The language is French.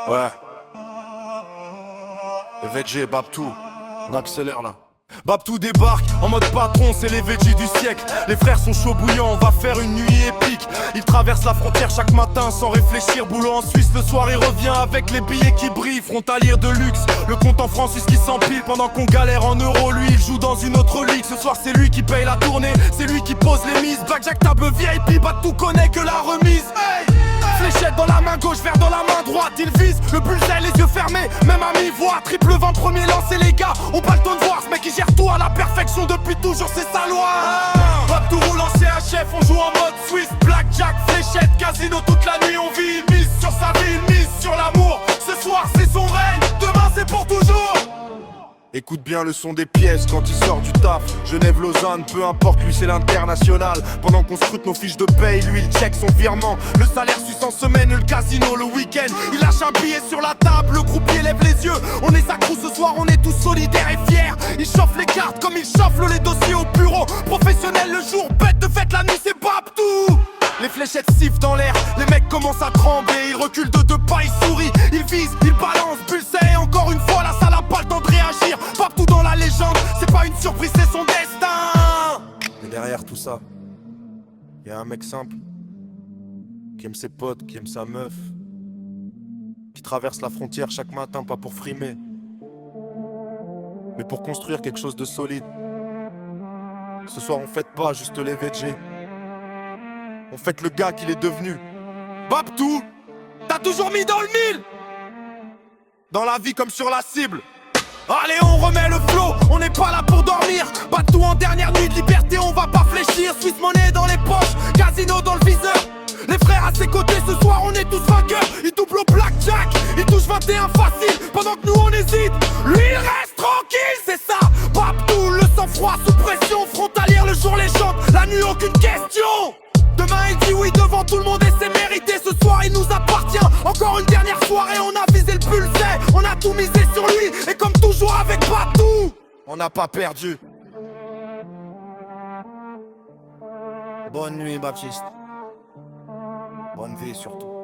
Ouais. Les VG et Babtou, on accélère là. Babtou débarque en mode patron, c'est les veggies du siècle. Les frères sont chauds bouillants, on va faire une nuit épique. Il traverse la frontière chaque matin sans réfléchir. Boulot en Suisse, le soir il revient avec les billets qui brillent. Frontalier de luxe, le compte en francs suisse qui s'empile. Pendant qu'on galère en euros, lui il joue dans une autre ligue. Ce soir c'est lui qui paye la tournée, c'est lui qui pose les mises. Blackjack table VIP, Babtou connaît que la remise. Hey, fléchette dans la main gauche, verre dans la main droite. Il vise le bullseye, les yeux fermés, même à mi-voix. Triple 20, premier lancé les gars, on pas le temps de voir. Ce mec il gère tout à la perfection depuis toujours, c'est sa loi. Babtou roule en CHF, on joue en mode Suisse. Blackjack, fléchette, casino toute la nuit on vit. Il mise sur sa vie, il mise sur l'amour. Ce soir c'est son règne, demain c'est pour toujours. Écoute bien le son des pièces quand il sort du taf. Genève, Lausanne, peu importe, lui c'est l'international. Pendant qu'on scrute nos fiches de paye, lui il check son virement. Le salaire suisse en semaine, le casino le week-end. Il lâche un billet sur la table, le croupier lève les yeux. On est sacrou ce soir, on est tous solidaires et fiers. Il chauffe les cartes comme il chauffe les dossiers au bureau. Professionnel le jour, bête de fête la nuit, c'est Babtou. Les fléchettes sifflent dans l'air, les mecs commencent à trembler. Ils reculent de deux pas, ils sourient, ils visent, ils balancent. Bullseye, encore une fois, la salle a pas le temps de réagir. Babtou dans la légende, c'est pas une surprise, c'est son destin. Mais derrière tout ça, y'a un mec simple, qui aime ses potes, qui aime sa meuf, qui traverse la frontière chaque matin, pas pour frimer, mais pour construire quelque chose de solide. Ce soir on fête pas juste les VG, on fête le gars qu'il est devenu. Babtou, t'as toujours mis dans le mille, dans la vie comme sur la cible. Allez on remet le flow, on n'est pas là pour dormir. Babtou en dernière nuit de liberté, on va pas fléchir. Suisse monnaie dans les poches, casino dans le viseur. Les frères à ses côtés, ce soir on est tous vainqueurs. Il double au blackjack, il touche 21 facile. Pendant que nous on hésite, lui il reste tranquille, c'est ça. Babtou, le sang-froid sous pression. Frontalière le jour les chante, la nuit aucune question. Demain il dit oui devant tout le monde et c'est mérité. Ce soir il nous appartient, encore une dernière soirée. On a visé le bullseye, on a tout misé sur lui. Et comme toujours avec Babtou, on n'a pas perdu. Bonne nuit Baptiste, bonne vie surtout.